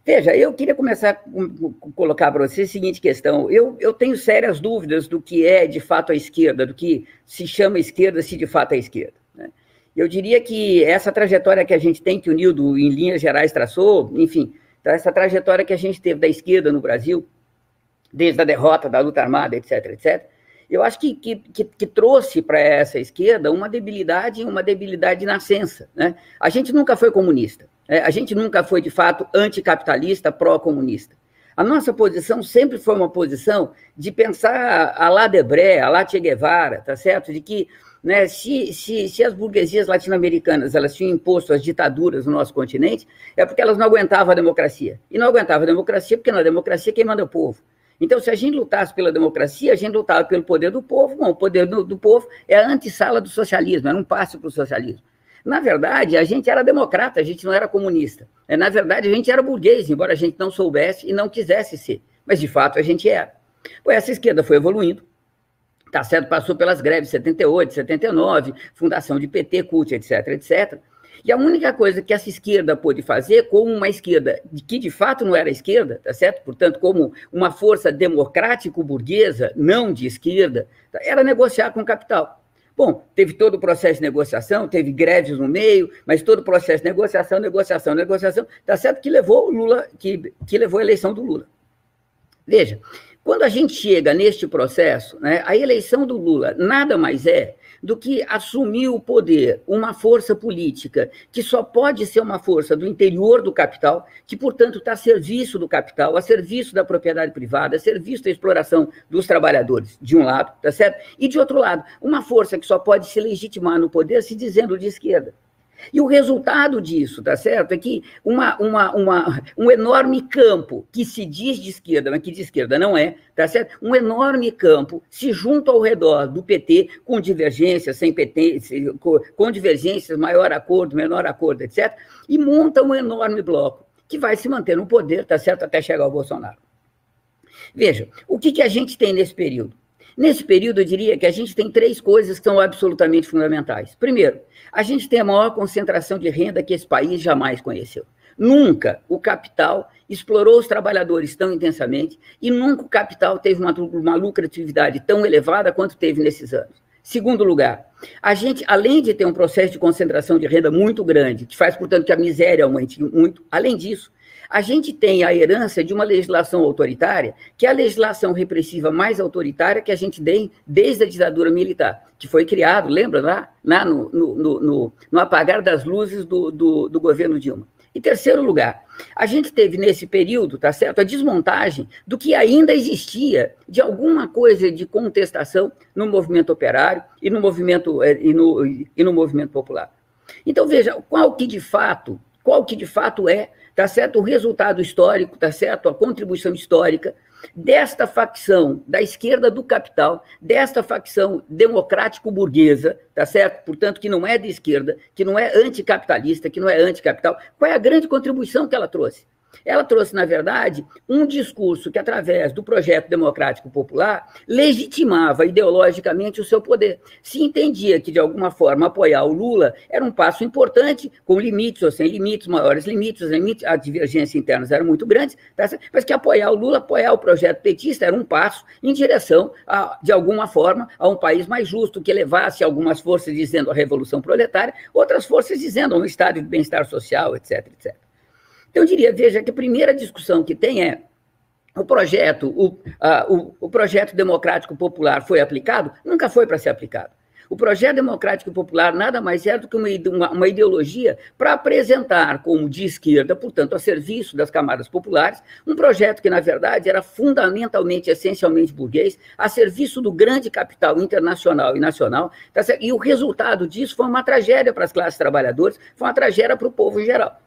Veja, eu queria começar a colocar para você a seguinte questão. Eu tenho sérias dúvidas do que é, de fato, a esquerda, do que se chama esquerda, se de fato é esquerda, né? Eu diria que essa trajetória que a gente tem, que o Nildo, em linhas gerais, traçou, enfim, essa trajetória que a gente teve da esquerda no Brasil, desde a derrota da luta armada, etc., etc., eu acho que trouxe para essa esquerda uma debilidade de nascença, né? A gente nunca foi comunista, né? A gente nunca foi, de fato, anticapitalista, pró-comunista. A nossa posição sempre foi uma posição de pensar a lá Debré, a lá Che Guevara, tá certo? De que, né, se as burguesias latino-americanas elas tinham imposto as ditaduras no nosso continente, é porque elas não aguentavam a democracia. E não aguentavam a democracia porque na democracia quem manda é o povo. Então, se a gente lutasse pela democracia, a gente lutava pelo poder do povo. Bom, o poder do povo é a antessala do socialismo, era um passo para o socialismo. Na verdade, a gente era democrata, a gente não era comunista. Na verdade, a gente era burguês, embora a gente não soubesse e não quisesse ser. Mas, de fato, a gente era. Pois essa esquerda foi evoluindo, tá certo? Passou pelas greves de 78, 79, fundação de PT, CUT, etc., etc., e a única coisa que essa esquerda pôde fazer, como uma esquerda que de fato não era esquerda, tá certo? Portanto, como uma força democrático-burguesa, não de esquerda, era negociar com o capital. Bom, teve todo o processo de negociação, teve greves no meio, mas todo o processo de negociação, tá certo? Que levou o Lula, que levou a eleição do Lula. Veja, quando a gente chega neste processo, né, a eleição do Lula nada mais é do que assumir o poder, uma força política que só pode ser uma força do interior do capital, que, portanto, está a serviço do capital, a serviço da propriedade privada, a serviço da exploração dos trabalhadores, de um lado, tá certo? E, de outro lado, uma força que só pode se legitimar no poder se dizendo de esquerda. E o resultado disso, tá certo, é que um enorme campo que se diz de esquerda, mas que de esquerda não é, tá certo? Um enorme campo se junta ao redor do PT, com divergências, sem PT, com divergências, maior acordo, menor acordo, etc., e monta um enorme bloco que vai se manter no poder, tá certo, até chegar ao Bolsonaro. Veja, o que a gente tem nesse período? Nesse período, eu diria que a gente tem três coisas que são absolutamente fundamentais. Primeiro, a gente tem a maior concentração de renda que esse país jamais conheceu. Nunca o capital explorou os trabalhadores tão intensamente e nunca o capital teve uma lucratividade tão elevada quanto teve nesses anos. Segundo lugar, a gente, além de ter um processo de concentração de renda muito grande, que faz, portanto, que a miséria aumente muito, além disso, a gente tem a herança de uma legislação autoritária, que é a legislação repressiva mais autoritária que a gente tem desde a ditadura militar, que foi criado, lembra, lá no apagar das luzes do governo Dilma. Em terceiro lugar, a gente teve nesse período, tá certo, a desmontagem do que ainda existia de alguma coisa de contestação no movimento operário e no movimento popular. Então, veja, qual que de fato é, tá certo, o resultado histórico, tá certo, a contribuição histórica desta facção da esquerda do capital, desta facção democrático-burguesa, tá certo? Portanto, que não é de esquerda, que não é anticapitalista, que não é anticapital. Qual é a grande contribuição que ela trouxe? Ela trouxe, na verdade, um discurso que, através do projeto democrático popular, legitimava ideologicamente o seu poder. Se entendia que, de alguma forma, apoiar o Lula era um passo importante, com limites ou sem limites, maiores limites, as divergências internas eram muito grandes, tá? Mas que apoiar o Lula, apoiar o projeto petista, era um passo em direção, de alguma forma, a um país mais justo, que levasse algumas forças dizendo a revolução proletária, outras forças dizendo a um estado de bem-estar social, etc., etc. Então, eu diria, veja, que a primeira discussão que tem é o projeto democrático popular foi aplicado? Nunca foi para ser aplicado. O projeto democrático popular nada mais é do que uma ideologia para apresentar como de esquerda, portanto, a serviço das camadas populares, um projeto que, na verdade, era fundamentalmente, essencialmente burguês, a serviço do grande capital internacional e nacional, tá certo? E o resultado disso foi uma tragédia para as classes trabalhadoras, foi uma tragédia para o povo em geral.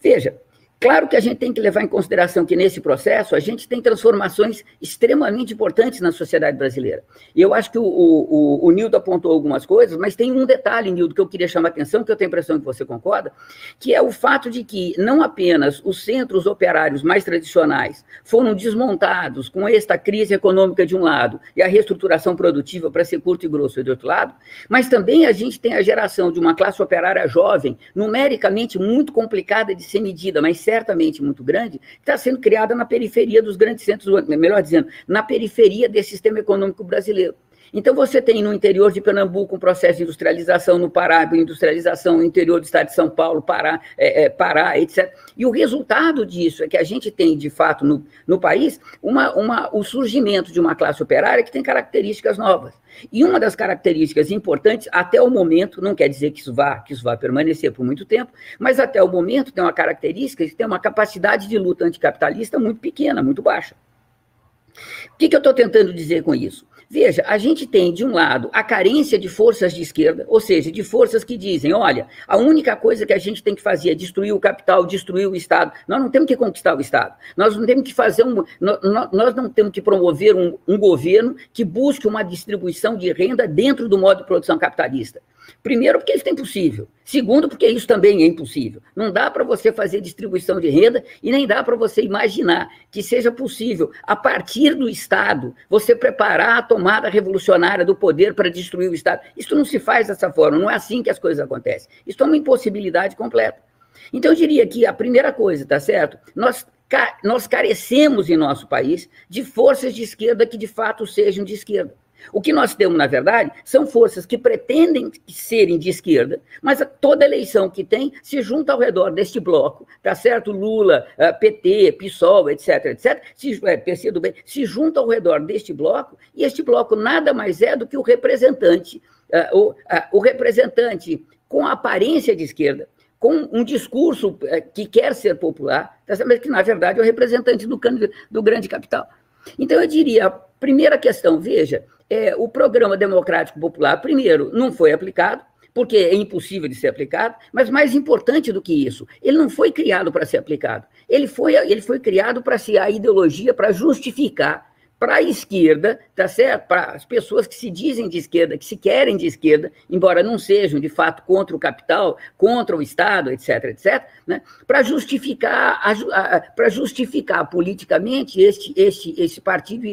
Veja, claro que a gente tem que levar em consideração que, nesse processo, a gente tem transformações extremamente importantes na sociedade brasileira. E eu acho que o Nildo apontou algumas coisas, mas tem um detalhe, Nildo, que eu queria chamar a atenção, que eu tenho a impressão que você concorda, que é o fato de que não apenas os centros operários mais tradicionais foram desmontados com esta crise econômica de um lado e a reestruturação produtiva, para ser curto e grosso, de outro lado, mas também a gente tem a geração de uma classe operária jovem, numericamente muito complicada de ser medida, mas certamente muito grande, está sendo criada na periferia dos grandes centros, melhor dizendo, na periferia desse sistema econômico brasileiro. Então, você tem no interior de Pernambuco um processo de industrialização, no Pará, industrialização no interior do estado de São Paulo, Pará, etc. E o resultado disso é que a gente tem, de fato, no país, o surgimento de uma classe operária que tem características novas. E uma das características importantes, até o momento, não quer dizer que isso vá permanecer por muito tempo, mas até o momento tem uma característica que tem uma capacidade de luta anticapitalista muito pequena, muito baixa. O que eu estou tentando dizer com isso? Veja, a gente tem, de um lado, a carência de forças de esquerda, ou seja, de forças que dizem, olha, a única coisa que a gente tem que fazer é destruir o capital, destruir o Estado. Nós não temos que conquistar o Estado. Nós não temos que fazer nós não temos que promover um governo que busque uma distribuição de renda dentro do modo de produção capitalista. Primeiro, porque isso é impossível. Segundo, porque isso também é impossível. Não dá para você fazer distribuição de renda e nem dá para você imaginar que seja possível, a partir do Estado, você preparar a tomada revolucionária do poder para destruir o Estado. Isso não se faz dessa forma, não é assim que as coisas acontecem. Isso é uma impossibilidade completa. Então, eu diria que a primeira coisa, tá certo? Nós carecemos em nosso país de forças de esquerda que, de fato, sejam de esquerda. O que nós temos, na verdade, são forças que pretendem serem de esquerda, mas toda eleição que tem se junta ao redor deste bloco, tá certo? Lula, PT, PSOL, etc., PCdoB, se junta ao redor deste bloco, e este bloco nada mais é do que o representante com a aparência de esquerda, com um discurso que quer ser popular, tá certo? Mas que, na verdade, é o representante do grande capital. Então, eu diria, a primeira questão, veja, o programa democrático popular, primeiro, não foi aplicado, porque é impossível de ser aplicado, mas mais importante do que isso, ele não foi criado para ser aplicado, ele foi criado para ser a ideologia, para justificar para a esquerda, tá certo? Para as pessoas que se dizem de esquerda, que se querem de esquerda, embora não sejam, de fato, contra o capital, contra o Estado, etc., né? Para justificar politicamente esse partido,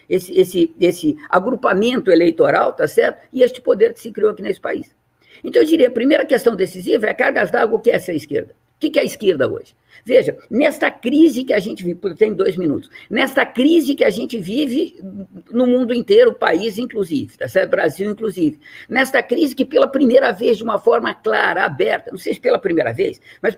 esse agrupamento eleitoral, tá certo? E este poder que se criou aqui nesse país. Então, eu diria, a primeira questão decisiva é cargas d'água, o que é essa esquerda? O que é a esquerda hoje? Veja, nesta crise que a gente vive, tem 2 minutos, nesta crise que a gente vive no mundo inteiro, o país inclusive, tá certo? Brasil inclusive, nesta crise que pela primeira vez, de uma forma clara, aberta, não sei se pela primeira vez, mas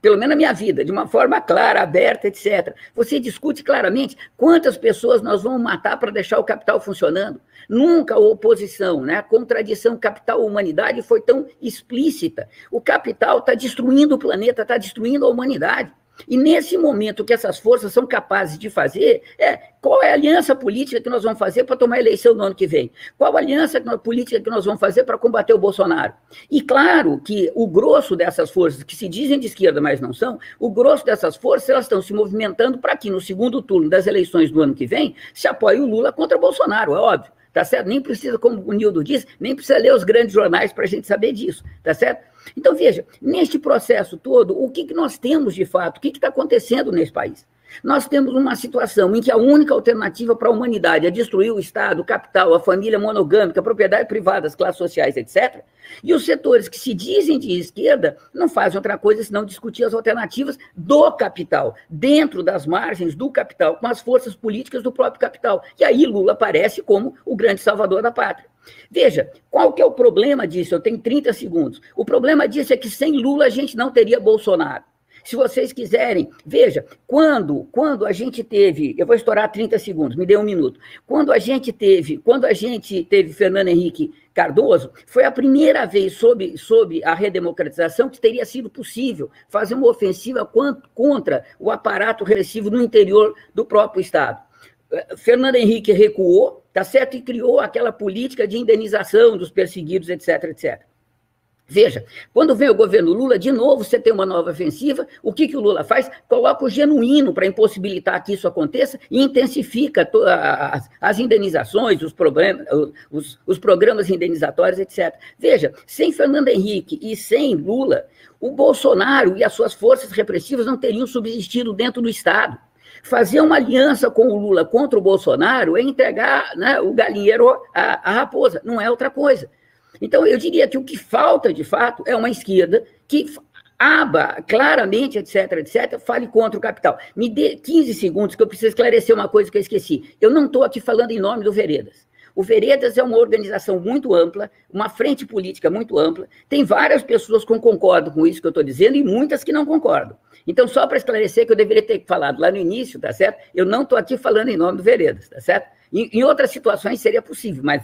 pelo menos na minha vida, de uma forma clara, aberta, etc. Você discute claramente quantas pessoas nós vamos matar para deixar o capital funcionando. Nunca a oposição, né? A contradição capital-humanidade foi tão explícita. O capital está destruindo o planeta, está destruindo a humanidade. E nesse momento que essas forças são capazes de fazer, qual é a aliança política que nós vamos fazer para tomar a eleição no ano que vem? Qual a aliança política que nós vamos fazer para combater o Bolsonaro? E claro que o grosso dessas forças, que se dizem de esquerda, mas não são, o grosso dessas forças, elas estão se movimentando para que no segundo turno das eleições do ano que vem se apoie o Lula contra o Bolsonaro, é óbvio. Tá certo? Nem precisa, como o Nildo disse, nem precisa ler os grandes jornais para a gente saber disso, tá certo? Então, veja, neste processo todo, o que nós temos de fato? O que está acontecendo nesse país? Nós temos uma situação em que a única alternativa para a humanidade é destruir o Estado, o capital, a família monogâmica, a propriedade privada, as classes sociais, etc. E os setores que se dizem de esquerda não fazem outra coisa senão discutir as alternativas do capital, dentro das margens do capital, com as forças políticas do próprio capital. E aí Lula aparece como o grande salvador da pátria. Veja, qual que é o problema disso? Eu tenho 30 segundos. O problema disso é que sem Lula a gente não teria Bolsonaro. Se vocês quiserem, veja, quando a gente teve, eu vou estourar 30 segundos, me dê 1 minuto. Quando a gente teve Fernando Henrique Cardoso, foi a primeira vez sob a redemocratização que teria sido possível fazer uma ofensiva contra o aparato repressivo no interior do próprio Estado. Fernando Henrique recuou, tá certo? E criou aquela política de indenização dos perseguidos, etc., etc. Veja, quando vem o governo Lula, de novo você tem uma nova ofensiva, o que o Lula faz? Coloca o genuíno para impossibilitar que isso aconteça e intensifica as indenizações, os programas indenizatórios, etc. Veja, sem Fernando Henrique e sem Lula, o Bolsonaro e as suas forças repressivas não teriam subsistido dentro do Estado. Fazer uma aliança com o Lula contra o Bolsonaro é entregar, né, o galinheiro à raposa, não é outra coisa. Então, eu diria que o que falta, de fato, é uma esquerda que aba, claramente, etc., etc., fale contra o capital. Me dê 15 segundos que eu preciso esclarecer uma coisa que eu esqueci. Eu não estou aqui falando em nome do Veredas. O Veredas é uma organização muito ampla, uma frente política muito ampla, tem várias pessoas que concordam com isso que eu estou dizendo e muitas que não concordam. Então, só para esclarecer que eu deveria ter falado lá no início, tá certo? Eu não estou aqui falando em nome do Veredas, tá certo? Em outras situações seria possível, mas